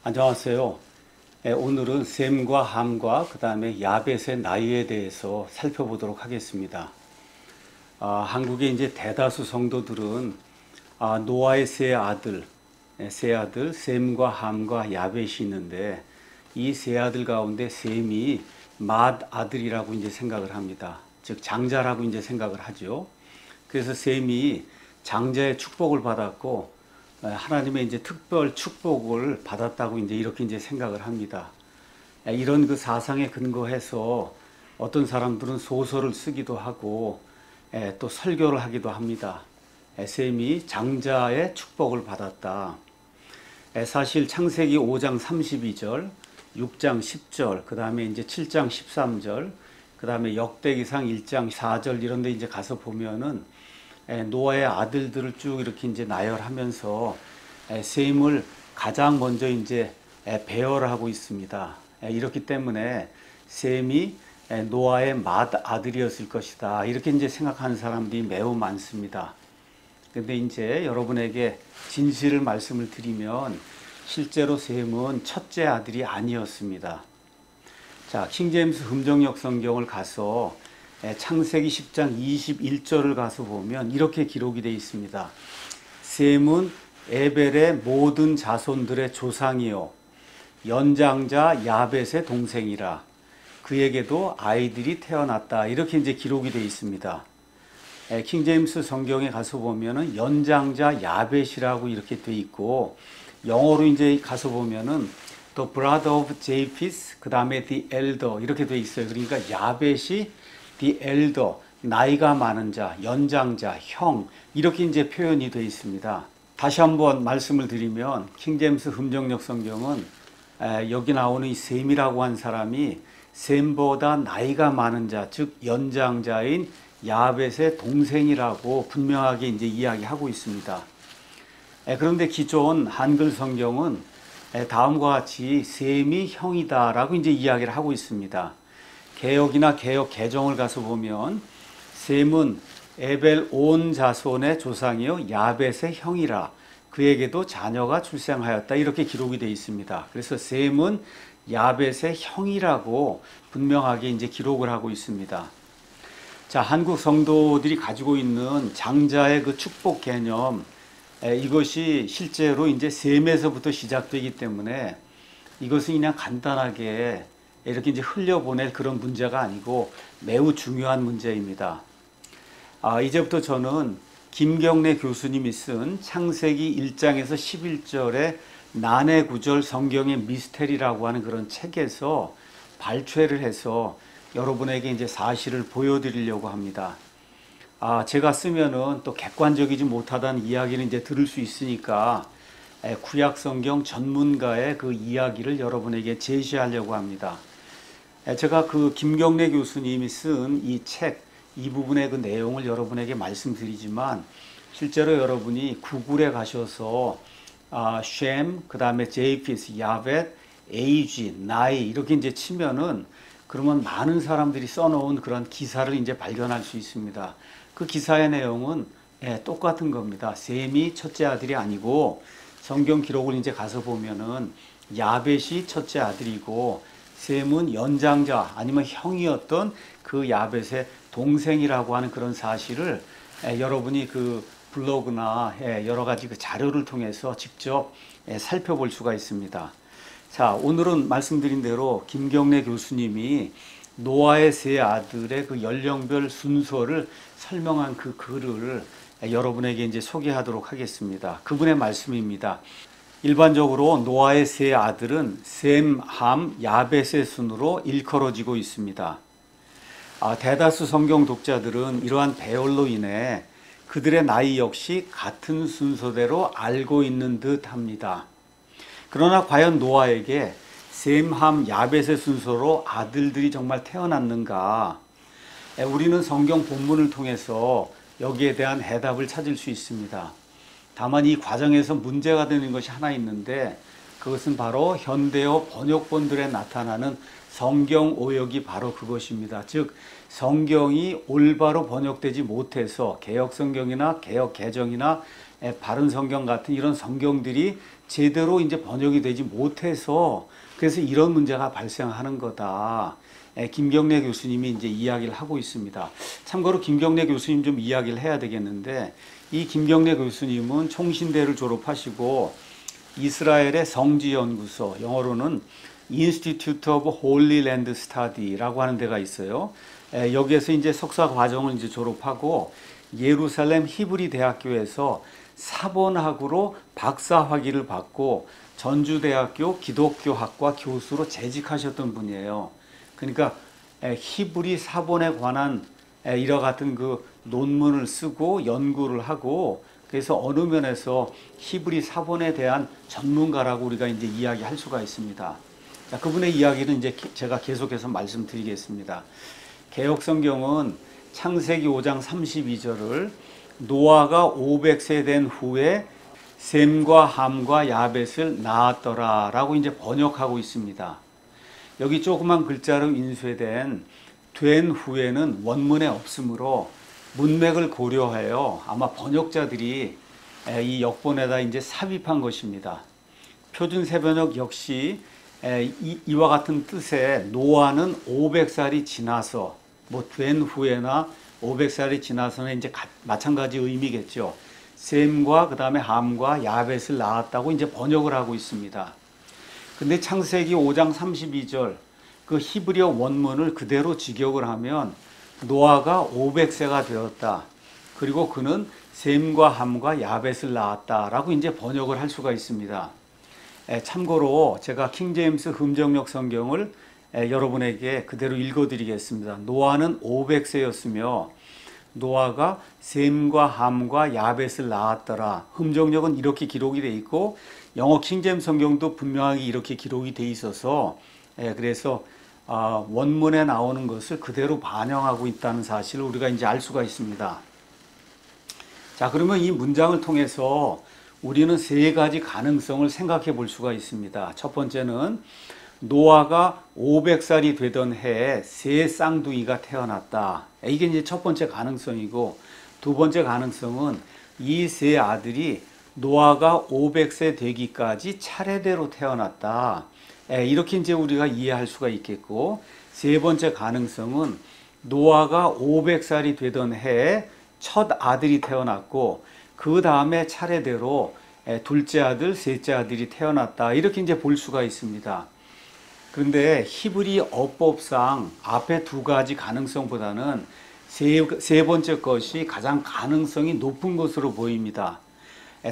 안녕하세요. 오늘은 셈과 함과 그 다음에 야벳의 나이에 대해서 살펴보도록 하겠습니다. 한국의 이제 대다수 성도들은 노아의 세 아들 셈과 함과 야벳이 있는데 이 세 아들 가운데 셈이 맏 아들이라고 이제 생각을 합니다. 즉 장자라고 이제 생각을 하죠. 그래서 셈이 장자의 축복을 받았고 하나님의 이제 특별 축복을 받았다고 이제 이렇게 이제 생각을 합니다. 이런 그 사상에 근거해서 어떤 사람들은 소설을 쓰기도 하고 또 설교를 하기도 합니다. 셈이 장자의 축복을 받았다. 사실 창세기 5장 32절, 6장 10절, 그 다음에 이제 7장 13절, 그 다음에 역대기상 1장 4절 이런 데 이제 가서 보면은 노아의 아들들을 쭉 이렇게 이제 나열하면서 셈을 가장 먼저 이제 배열을 하고 있습니다. 이렇기 때문에 셈이 노아의 맏 아들이었을 것이다. 이렇게 이제 생각하는 사람들이 매우 많습니다. 근데 이제 여러분에게 진실을 말씀을 드리면 실제로 셈은 첫째 아들이 아니었습니다. 자, 킹제임스 금정역 성경을 가서 창세기 10장 21절을 가서 보면 이렇게 기록이 되어 있습니다. 셈은 에벨의 모든 자손들의 조상이요 연장자 야벳의 동생이라 그에게도 아이들이 태어났다. 이렇게 이제 기록이 되어 있습니다. 킹제임스 성경에 가서 보면은 연장자 야벳이라고 이렇게 되어 있고 영어로 이제 가서 보면은 The brother of Japheth 그 다음에 the elder 이렇게 되어 있어요. 그러니까 야벳이 the elder, 나이가 많은 자, 연장자, 형 이렇게 이제 표현이 되어 있습니다. 다시 한번 말씀을 드리면 킹제임스 금정역 성경은 여기 나오는 이 셈이라고 한 사람이 셈보다 나이가 많은 자, 즉 연장자인 야벳의 동생이라고 분명하게 이제 이야기하고 있습니다. 그런데 기존 한글 성경은 다음과 같이 셈이 형이다라고 이제 이야기를 하고 있습니다. 개역이나 개역 개정을 가서 보면 셈은 에벨 온 자손의 조상이요 야벳의 형이라 그에게도 자녀가 출생하였다 이렇게 기록이 되어 있습니다. 그래서 셈은 야벳의 형이라고 분명하게 이제 기록을 하고 있습니다. 자, 한국 성도들이 가지고 있는 장자의 그 축복 개념 이것이 실제로 이제 셈에서부터 시작되기 때문에 이것은 그냥 간단하게 이렇게 이제 흘려보낼 그런 문제가 아니고 매우 중요한 문제입니다. 이제부터 저는 김경래 교수님이 쓴 창세기 1장에서 11절의 난해 구절 성경의 미스테리라고 하는 그런 책에서 발췌를 해서 여러분에게 이제 사실을 보여드리려고 합니다. 제가 쓰면은 또 객관적이지 못하다는 이야기는 이제 들을 수 있으니까 구약 성경 전문가의 그 이야기를 여러분에게 제시하려고 합니다. 제가 그 김경래 교수님이 쓴 이 책, 이 부분의 그 내용을 여러분에게 말씀드리지만 실제로 여러분이 구글에 가셔서 셈, 그 다음에 제이피스, 야벳, 에이지, 나이 이렇게 이제 치면은 그러면 많은 사람들이 써놓은 그런 기사를 이제 발견할 수 있습니다. 그 기사의 내용은 똑같은 겁니다. 셈이 첫째 아들이 아니고 성경 기록을 이제 가서 보면은 야벳이 첫째 아들이고 셈은 연장자 아니면 형이었던 그 야벳의 동생이라고 하는 그런 사실을 여러분이 그 블로그나 여러 가지 그 자료를 통해서 직접 살펴볼 수가 있습니다. 자, 오늘은 말씀드린 대로 김경래 교수님이 노아의 세 아들의 그 연령별 순서를 설명한 그 글을 여러분에게 이제 소개하도록 하겠습니다. 그분의 말씀입니다. 일반적으로 노아의 세 아들은 셈, 함, 야벳의 순으로 일컬어지고 있습니다. 대다수 성경 독자들은 이러한 배열로 인해 그들의 나이 역시 같은 순서대로 알고 있는 듯 합니다. 그러나 과연 노아에게 셈, 함, 야벳의 순서로 아들들이 정말 태어났는가? 우리는 성경 본문을 통해서 여기에 대한 해답을 찾을 수 있습니다. 다만 이 과정에서 문제가 되는 것이 하나 있는데 그것은 바로 현대어 번역본들에 나타나는 성경 오역이 바로 그것입니다. 즉 성경이 올바로 번역되지 못해서 개역 성경이나 개역 개정이나 바른 성경 같은 이런 성경들이 제대로 이제 번역이 되지 못해서 그래서 이런 문제가 발생하는 거다. 김경래 교수님이 이제 이야기를 하고 있습니다. 참고로 김경래 교수님 좀 이야기를 해야 되겠는데, 이 김경래 교수님은 총신대를 졸업하시고 이스라엘의 성지연구소, 영어로는 Institute of Holy Land Study라고 하는 데가 있어요. 여기에서 이제 석사 과정을 이제 졸업하고 예루살렘 히브리 대학교에서 사본학으로 박사 학위를 받고 전주대학교 기독교학과 교수로 재직하셨던 분이에요. 그러니까 히브리 사본에 관한 이와 같은 그 논문을 쓰고 연구를 하고, 그래서 어느 면에서 히브리 사본에 대한 전문가라고 우리가 이제 이야기할 수가 있습니다. 자, 그분의 이야기는 이제 제가 계속해서 말씀드리겠습니다. 개역 성경은 창세기 5장 32절을 노아가 500세 된 후에 셈과 함과 야벳을 낳았더라 라고 이제 번역하고 있습니다. 여기 조그만 글자로 인쇄된 된 후에는 원문에 없으므로 문맥을 고려하여 아마 번역자들이 이 역본에다 이제 삽입한 것입니다. 표준 세번역 역시 이와 같은 뜻의 노아는 500살이 지나서 뭐 된 후에나 500살이 지나서는 이제 마찬가지 의미겠죠. 셈과 그 다음에 함과 야벳을 낳았다고 이제 번역을 하고 있습니다. 근데 창세기 5장 32절 그 히브리어 원문을 그대로 직역을 하면 노아가 500세가 되었다. 그리고 그는 셈과 함과 야벳을 낳았다라고 이제 번역을 할 수가 있습니다. 참고로 제가 킹제임스 흠정역 성경을 여러분에게 그대로 읽어드리겠습니다. 노아는 500세였으며 노아가 셈과 함과 야벳을 낳았더라. 흠정역은 이렇게 기록이 돼 있고 영어 킹제임스 성경도 분명하게 이렇게 기록이 돼 있어서 그래서 원문에 나오는 것을 그대로 반영하고 있다는 사실을 우리가 이제 알 수가 있습니다. 자, 그러면 이 문장을 통해서 우리는 세 가지 가능성을 생각해 볼 수가 있습니다. 첫 번째는 노아가 500살이 되던 해에 세 쌍둥이가 태어났다. 이게 이제 첫 번째 가능성이고, 두 번째 가능성은 이 세 아들이 노아가 500세 되기까지 차례대로 태어났다. 이렇게 이제 우리가 이해할 수가 있겠고, 세 번째 가능성은 노아가 500살이 되던 해에 첫 아들이 태어났고, 그 다음에 차례대로 둘째 아들, 셋째 아들이 태어났다. 이렇게 이제 볼 수가 있습니다. 그런데 히브리 어법상 앞에 두 가지 가능성보다는 세 번째 것이 가장 가능성이 높은 것으로 보입니다.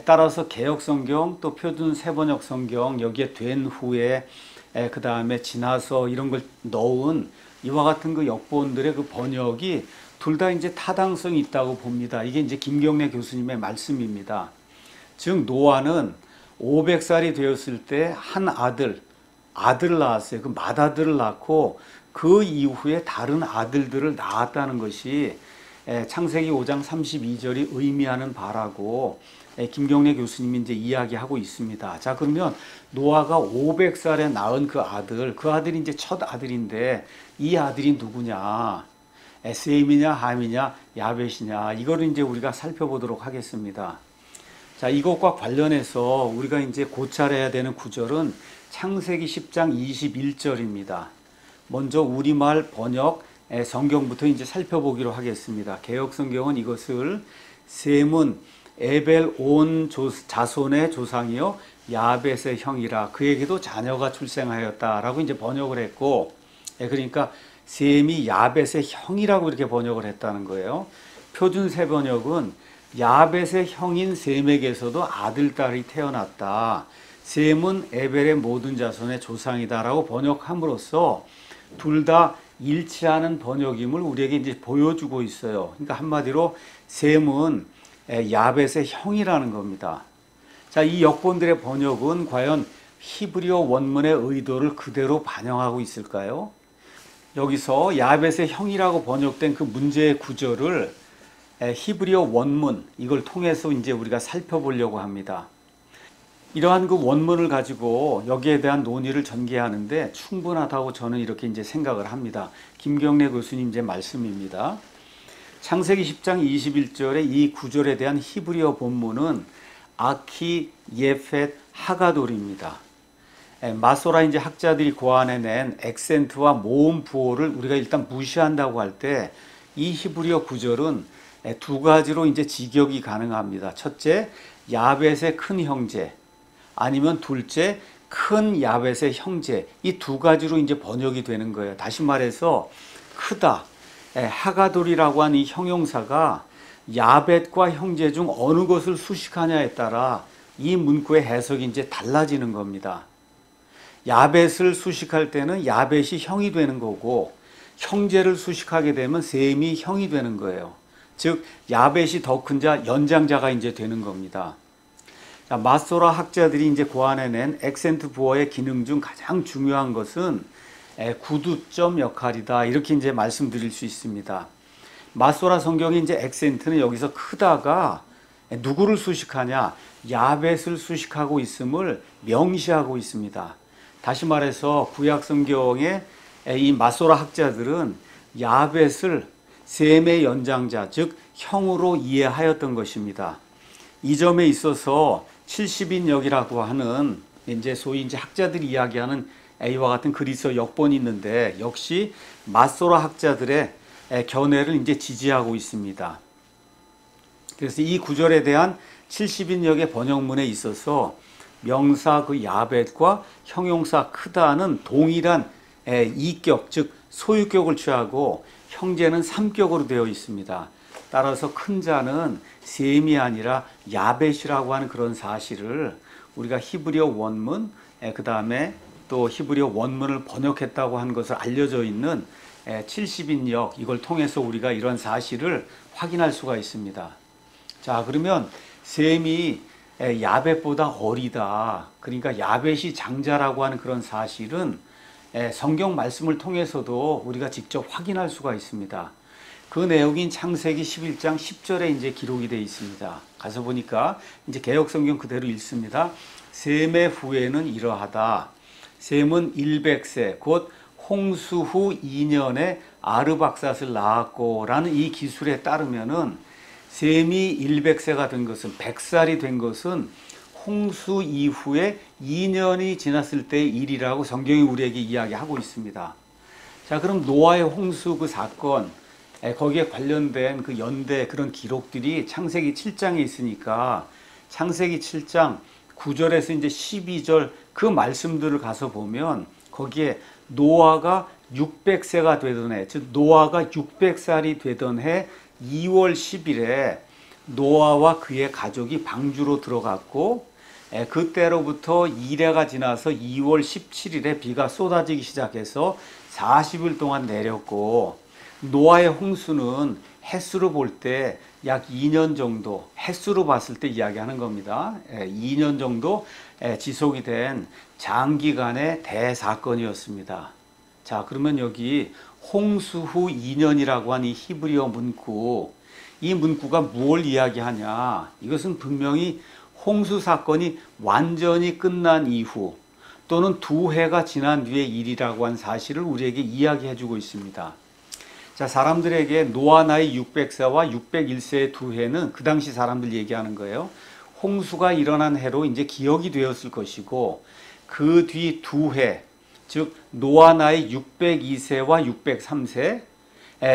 따라서 개역성경 또 표준 세번역 성경 여기에 된 후에 그 다음에 지나서 이런 걸 넣은 이와 같은 그 역본들의 그 번역이 둘 다 이제 타당성이 있다고 봅니다. 이게 이제 김경래 교수님의 말씀입니다. 즉 노아는 500살이 되었을 때 한 아들을 낳았어요. 그 맏아들을 낳고 그 이후에 다른 아들들을 낳았다는 것이 창세기 5장 32절이 의미하는 바라고 김경래 교수님이 이제 이야기하고 있습니다. 자, 그러면 노아가 500살에 낳은 그 아들이 이제 첫 아들인데 이 아들이 누구냐? 셈이냐, 함이냐, 야벳이냐? 이거를 이제 우리가 살펴보도록 하겠습니다. 자, 이것과 관련해서 우리가 이제 고찰해야 되는 구절은 창세기 10장 21절입니다. 먼저 우리말 번역 성경부터 이제 살펴보기로 하겠습니다. 개역 성경은 이것을 셈은 에벨 온 자손의 조상이요 야벳의 형이라 그에게도 자녀가 출생하였다라고 이제 번역을 했고, 그러니까 셈이 야벳의 형이라고 이렇게 번역을 했다는 거예요. 표준 세번역은 야벳의 형인 셈에게서도 아들, 딸이 태어났다. 셈은 에벨의 모든 자손의 조상이다라고 번역함으로써 둘 다 일치하는 번역임을 우리에게 이제 보여주고 있어요. 그러니까 한마디로 셈은 야벳의 형이라는 겁니다. 자, 이 역본들의 번역은 과연 히브리어 원문의 의도를 그대로 반영하고 있을까요? 여기서 야벳의 형이라고 번역된 그 문제의 구절을 히브리어 원문 이걸 통해서 이제 우리가 살펴보려고 합니다. 이러한 그 원문을 가지고 여기에 대한 논의를 전개하는데 충분하다고 저는 이렇게 이제 생각을 합니다. 김경래 교수님 이제 말씀입니다. 창세기 10장 21절의 이 구절에 대한 히브리어 본문은 아키, 예펫, 하가돌입니다. 마소라 이제 학자들이 고안해낸 액센트와 모음 부호를 우리가 일단 무시한다고 할 때 이 히브리어 구절은 두 가지로 이제 직역이 가능합니다. 첫째, 야벳의 큰 형제, 아니면 둘째, 큰 야벳의 형제. 이 두 가지로 이제 번역이 되는 거예요. 다시 말해서 크다, 하가돌이라고 하는 이 형용사가 야벳과 형제 중 어느 것을 수식하냐에 따라 이 문구의 해석이 이제 달라지는 겁니다. 야벳을 수식할 때는 야벳이 형이 되는 거고, 형제를 수식하게 되면 셈이 형이 되는 거예요. 즉 야벳이 더 큰 자, 연장자가 이제 되는 겁니다. 자, 마소라 학자들이 이제 고안해낸 액센트 부호의 기능 중 가장 중요한 것은 구두점 역할이다, 이렇게 이제 말씀드릴 수 있습니다. 마소라 성경의 이제 액센트는 여기서 크다가 누구를 수식하냐, 야벳을 수식하고 있음을 명시하고 있습니다. 다시 말해서 구약 성경의 이 마소라 학자들은 야벳을 셈의 연장자, 즉 형으로 이해하였던 것입니다. 이 점에 있어서 70인역이라고 하는 이제 소위 이제 학자들이 이야기하는 A와 같은 그리스어 역본이 있는데, 역시 마소라 학자들의 견해를 이제 지지하고 있습니다. 그래서 이 구절에 대한 70인역의 번역문에 있어서 명사 그 야벳과 형용사 크다는 동일한 이격, 즉 소유격을 취하고 형제는 삼격으로 되어 있습니다. 따라서 큰 자는 셈이 아니라 야벳이라고 하는 그런 사실을 우리가 히브리어 원문, 그 다음에 또 히브리어 원문을 번역했다고 한 것을 알려져 있는 70인역, 이걸 통해서 우리가 이런 사실을 확인할 수가 있습니다. 자, 그러면 셈이 야벳보다 어리다, 그러니까 야벳이 장자라고 하는 그런 사실은 성경 말씀을 통해서도 우리가 직접 확인할 수가 있습니다. 그 내용인 창세기 11장 10절에 이제 기록이 되어 있습니다. 가서 보니까 이제 개역 성경 그대로 읽습니다. 셈의 후에는 이러하다. 셈은 100세 곧 홍수 후 2년에 아르박삿을 낳았고 라는 이 기술에 따르면은 셈이 100세가 된 것은, 100살이 된 것은 홍수 이후에 2년이 지났을 때의 일이라고 성경이 우리에게 이야기하고 있습니다. 자, 그럼 노아의 홍수 그 사건, 거기에 관련된 그 연대 그런 기록들이 창세기 7장에 있으니까 창세기 7장 9절에서 이제 12절 그 말씀들을 가서 보면 거기에 노아가 600세가 되던 해, 즉 노아가 600살이 되던 해 2월 10일에 노아와 그의 가족이 방주로 들어갔고, 그때로부터 2해가 지나서 2월 17일에 비가 쏟아지기 시작해서 40일 동안 내렸고, 노아의 홍수는 햇수로 볼 때 약 2년 정도, 햇수로 봤을 때 이야기하는 겁니다. 2년 정도 지속이 된 장기간의 대사건이었습니다. 자, 그러면 여기 홍수 후 2년이라고 한 이 히브리어 문구, 이 문구가 무엇을 이야기하냐, 이것은 분명히 홍수 사건이 완전히 끝난 이후 또는 2해가 지난 뒤의 일이라고 한 사실을 우리에게 이야기해 주고 있습니다. 자, 사람들에게 노아 나이 600세와 601세의 2해는 그 당시 사람들 얘기하는 거예요. 홍수가 일어난 해로 이제 기억이 되었을 것이고, 그 뒤 2해, 즉 노아 나이 602세와 603세,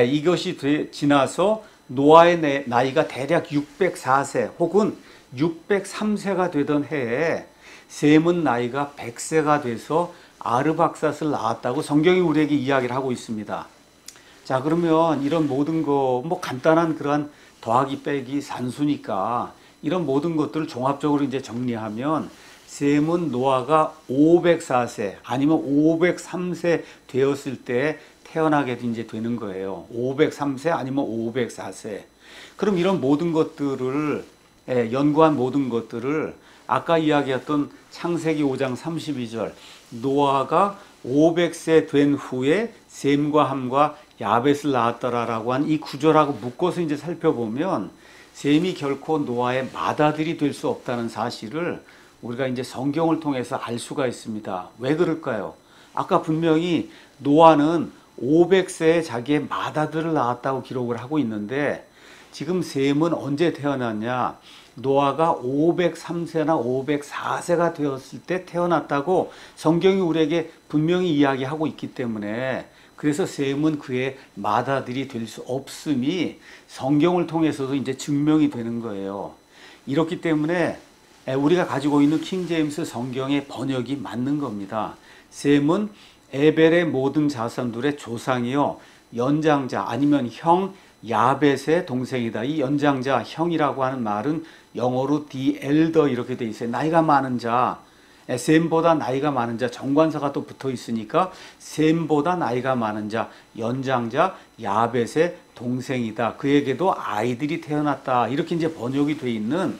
이것이 지나서 노아의 나이가 대략 604세 혹은 603세가 되던 해에 셈은 나이가 100세가 돼서 아르박삿을 낳았다고 성경이 우리에게 이야기를 하고 있습니다. 자, 그러면 이런 모든 거, 뭐 간단한 그러한 더하기 빼기 산수니까 이런 모든 것들을 종합적으로 이제 정리하면 셈은 노아가 504세 아니면 503세 되었을 때 태어나게 이제 되는 거예요. 503세 아니면 504세. 그럼 이런 모든 것들을 연구한 모든 것들을 아까 이야기했던 창세기 5장 32절 노아가 500세 된 후에 셈과 함과 야벳을 낳았더라라고 한 이 구절하고 묶어서 이제 살펴보면 셈이 결코 노아의 맏아들이 될 수 없다는 사실을 우리가 이제 성경을 통해서 알 수가 있습니다. 왜 그럴까요? 아까 분명히 노아는 500세에 자기의 맏아들을 낳았다고 기록을 하고 있는데 지금 셈은 언제 태어났냐? 노아가 503세나 504세가 되었을 때 태어났다고 성경이 우리에게 분명히 이야기하고 있기 때문에, 그래서 셈은 그의 맏아들이 될 수 없음이 성경을 통해서도 이제 증명이 되는 거예요. 이렇기 때문에 우리가 가지고 있는 킹제임스 성경의 번역이 맞는 겁니다. 셈은 에벨의 모든 자손들의 조상이요 연장자 아니면 형 야벳의 동생이다. 이 연장자 형이라고 하는 말은 영어로 the elder 이렇게 돼 있어요. 나이가 많은 자, 셈보다 나이가 많은 자, 정관사가 또 붙어 있으니까 셈보다 나이가 많은 자, 연장자 야벳의 동생이다. 그에게도 아이들이 태어났다. 이렇게 이제 번역이 돼 있는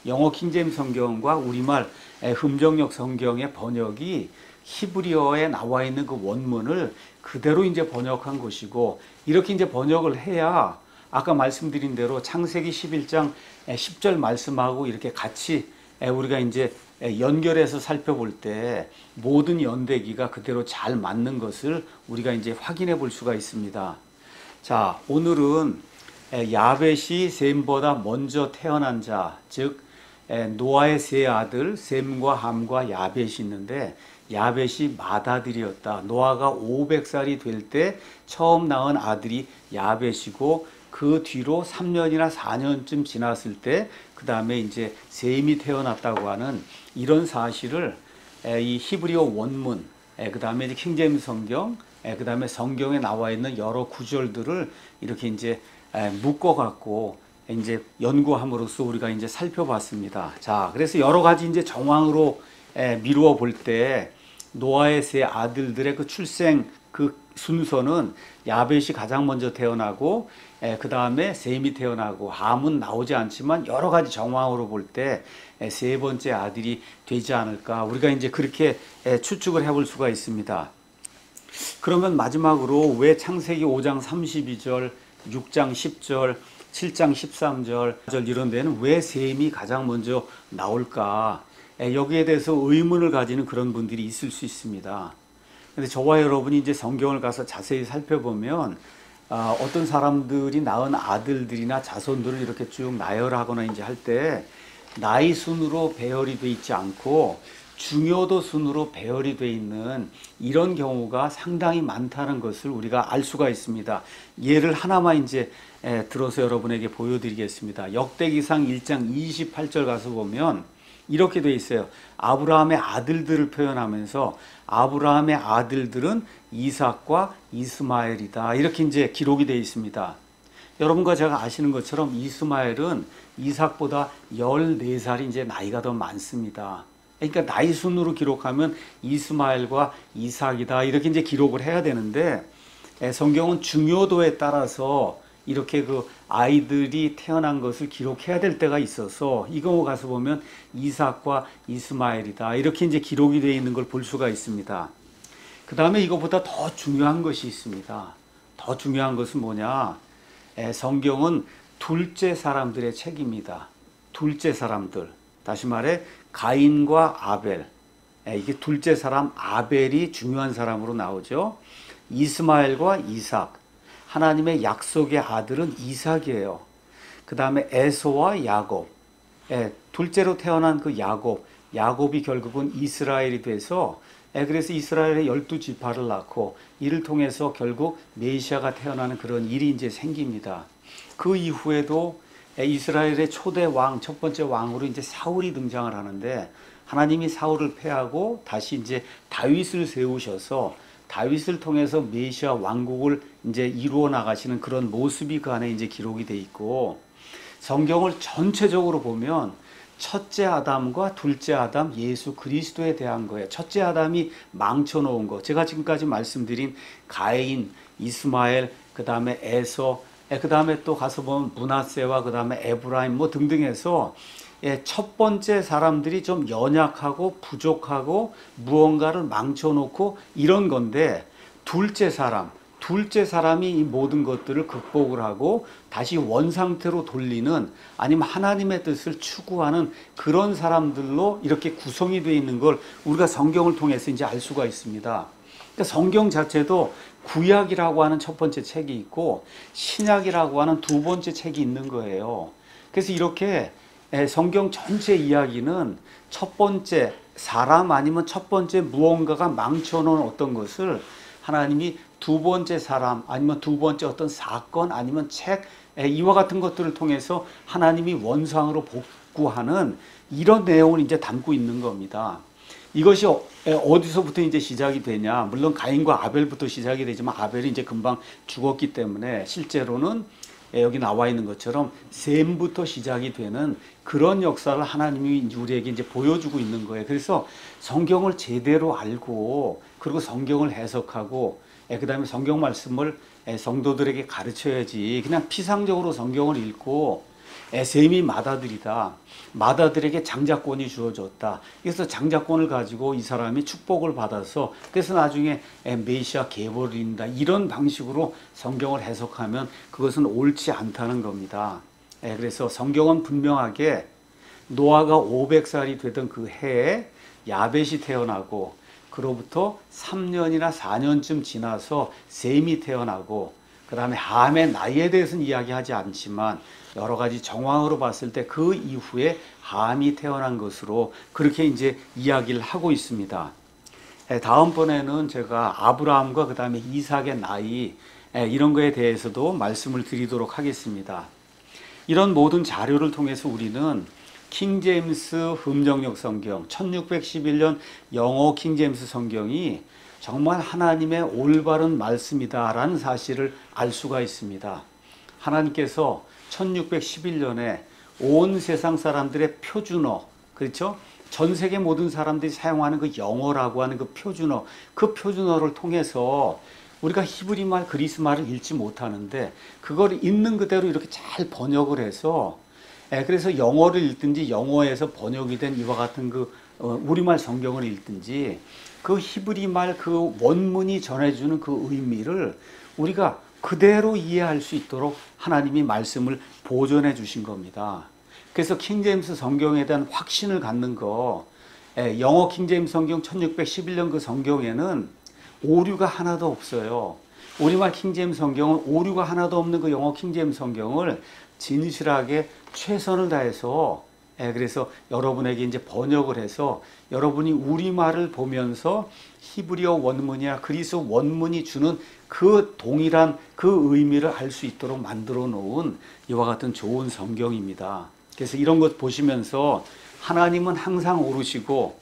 영어 킹제임스 성경과 우리말 흠정역 성경의 번역이 히브리어에 나와 있는 그 원문을 그대로 이제 번역한 것이고, 이렇게 이제 번역을 해야 아까 말씀드린 대로 창세기 11장 10절 말씀하고 이렇게 같이 우리가 이제 연결해서 살펴볼 때 모든 연대기가 그대로 잘 맞는 것을 우리가 이제 확인해 볼 수가 있습니다. 자, 오늘은 야벳이 셈보다 먼저 태어난 자, 즉 노아의 세 아들 셈과 함과 야벳이 있는데, 야벳이 맏아들이었다. 노아가 500살이 될 때 처음 낳은 아들이 야벳이고, 그 뒤로 3년이나 4년쯤 지났을 때 그 다음에 이제 셈이 태어났다고 하는 이런 사실을 이 히브리어 원문, 그 다음에 킹제임스 성경, 그 다음에 성경에 나와 있는 여러 구절들을 이렇게 이제 묶어 갖고 이제 연구함으로써 우리가 이제 살펴봤습니다. 자, 그래서 여러 가지 이제 정황으로 미루어 볼 때 노아의 세 아들들의 그 출생 그 순서는 야벳이 가장 먼저 태어나고, 그 다음에 셈이 태어나고, 함은 나오지 않지만 여러 가지 정황으로 볼 때 세 번째 아들이 되지 않을까, 우리가 이제 그렇게 추측을 해볼 수가 있습니다. 그러면 마지막으로 왜 창세기 5장 32절, 6장 10절, 7장 13절 이런 데는 왜 셈이 가장 먼저 나올까? 여기에 대해서 의문을 가지는 그런 분들이 있을 수 있습니다. 근데 저와 여러분이 이제 성경을 가서 자세히 살펴보면 어떤 사람들이 낳은 아들들이나 자손들을 이렇게 쭉 나열하거나 이제 할 때 나이 순으로 배열이 돼 있지 않고 중요도 순으로 배열이 돼 있는 이런 경우가 상당히 많다는 것을 우리가 알 수가 있습니다. 예를 하나만 이제 들어서 여러분에게 보여드리겠습니다. 역대기상 1장 28절 가서 보면 이렇게 돼 있어요. 아브라함의 아들들을 표현하면서 아브라함의 아들들은 이삭과 이스마엘이다. 이렇게 이제 기록이 되어 있습니다. 여러분과 제가 아시는 것처럼 이스마엘은 이삭보다 14살이 이제 나이가 더 많습니다. 그러니까 나이 순으로 기록하면 이스마엘과 이삭이다. 이렇게 이제 기록을 해야 되는데, 성경은 중요도에 따라서 이렇게 그 아이들이 태어난 것을 기록해야 될 때가 있어서 이 경우 가서 보면 이삭과 이스마엘이다. 이렇게 이제 기록이 되어 있는 걸 볼 수가 있습니다. 그 다음에 이것보다 더 중요한 것이 있습니다. 더 중요한 것은 뭐냐? 성경은 둘째 사람들의 책입니다. 둘째 사람들. 다시 말해 가인과 아벨. 이게 둘째 사람 아벨이 중요한 사람으로 나오죠. 이스마엘과 이삭. 하나님의 약속의 아들은 이삭이에요. 그 다음에 에서와 야곱. 둘째로 태어난 그 야곱이 결국은 이스라엘이 돼서, 그래서 이스라엘의 12지파를 낳고 이를 통해서 결국 메시아가 태어나는 그런 일이 이제 생깁니다. 그 이후에도 이스라엘의 초대 왕, 첫 번째 왕으로 이제 사울이 등장을 하는데, 하나님이 사울을 패하고 다시 이제 다윗을 세우셔서 다윗을 통해서 메시아 왕국을 이제 이루어 나가시는 그런 모습이 그 안에 이제 기록이 돼 있고, 성경을 전체적으로 보면 첫째 아담과 둘째 아담 예수 그리스도에 대한 거예요. 첫째 아담이 망쳐놓은 거, 제가 지금까지 말씀드린 가인, 이스마엘, 그 다음에 에서, 그 다음에 또 가서 보면 므낫세와 그 다음에 에브라임 뭐 등등 해서 첫 번째 사람들이 좀 연약하고 부족하고 무언가를 망쳐놓고 이런 건데, 둘째 사람이 이 모든 것들을 극복을 하고 다시 원상태로 돌리는, 아니면 하나님의 뜻을 추구하는 그런 사람들로 이렇게 구성이 되어 있는 걸 우리가 성경을 통해서 이제 알 수가 있습니다. 그러니까 성경 자체도 구약이라고 하는 첫 번째 책이 있고 신약이라고 하는 두 번째 책이 있는 거예요. 그래서 이렇게 성경 전체 이야기는 첫 번째 사람 아니면 첫 번째 무언가가 망쳐놓은 어떤 것을 하나님이 두 번째 사람 아니면 두 번째 어떤 사건 아니면 책 이와 같은 것들을 통해서 하나님이 원상으로 복구하는 이런 내용을 이제 담고 있는 겁니다. 이것이 어디서부터 이제 시작이 되냐? 물론 가인과 아벨부터 시작이 되지만 아벨이 이제 금방 죽었기 때문에 실제로는 여기 나와 있는 것처럼 셈부터 시작이 되는 그런 역사를 하나님이 우리에게 이제 보여주고 있는 거예요. 그래서 성경을 제대로 알고 그리고 성경을 해석하고 그다음에 성경 말씀을 성도들에게 가르쳐야지 그냥 피상적으로 성경을 읽고 셈이 맏아들이다. 맏아들에게 장자권이 주어졌다. 그래서 장자권을 가지고 이 사람이 축복을 받아서 그래서 나중에 메시아 계보를 이룬다. 이런 방식으로 성경을 해석하면 그것은 옳지 않다는 겁니다. 그래서 성경은 분명하게 노아가 500살이 되던 그 해에 야벳이 태어나고 그로부터 3년이나 4년쯤 지나서 셈이 태어나고 그 다음에 함의 나이에 대해서는 이야기하지 않지만 여러 가지 정황으로 봤을 때 그 이후에 함이 태어난 것으로 그렇게 이제 이야기를 하고 있습니다. 다음번에는 제가 아브라함과 그 다음에 이삭의 나이 이런 거에 대해서도 말씀을 드리도록 하겠습니다. 이런 모든 자료를 통해서 우리는 킹제임스 흠정역 성경 1611년 영어 킹제임스 성경이 정말 하나님의 올바른 말씀이다라는 사실을 알 수가 있습니다. 하나님께서 1611년에 온 세상 사람들의 표준어, 그렇죠? 전 세계 모든 사람들이 사용하는 그 영어라고 하는 그 표준어를 통해서 우리가 히브리 말, 그리스 말을 읽지 못하는데 그걸 있는 그대로 이렇게 잘 번역을 해서 그래서 영어를 읽든지 영어에서 번역이 된 이와 같은 그 우리말 성경을 읽든지 그 히브리 말 그 원문이 전해주는 그 의미를 우리가 그대로 이해할 수 있도록 하나님이 말씀을 보존해 주신 겁니다. 그래서 킹제임스 성경에 대한 확신을 갖는 거, 영어 킹제임스 성경 1611년 그 성경에는 오류가 하나도 없어요. 우리말 킹제임스 성경은 오류가 하나도 없는 그 영어 킹제임스 성경을 진실하게 최선을 다해서 그래서 여러분에게 이제 번역을 해서 여러분이 우리말을 보면서 히브리어 원문이나 그리스 원문이 주는 그 동일한 그 의미를 알 수 있도록 만들어 놓은 이와 같은 좋은 성경입니다. 그래서 이런 것 보시면서 하나님은 항상 옳으시고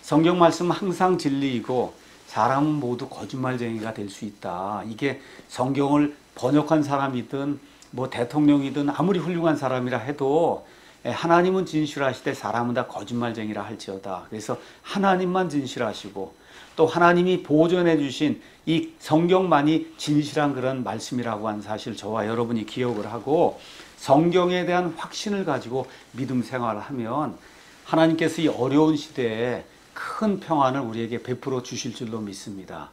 성경 말씀은 항상 진리이고 사람은 모두 거짓말쟁이가 될 수 있다. 이게 성경을 번역한 사람이든 뭐 대통령이든 아무리 훌륭한 사람이라 해도 하나님은 진실하시되 사람은 다 거짓말쟁이라 할지어다. 그래서 하나님만 진실하시고 또 하나님이 보존해 주신 이 성경만이 진실한 그런 말씀이라고 하는 사실 저와 여러분이 기억을 하고 성경에 대한 확신을 가지고 믿음 생활을 하면 하나님께서 이 어려운 시대에 큰 평안을 우리에게 베풀어 주실 줄로 믿습니다.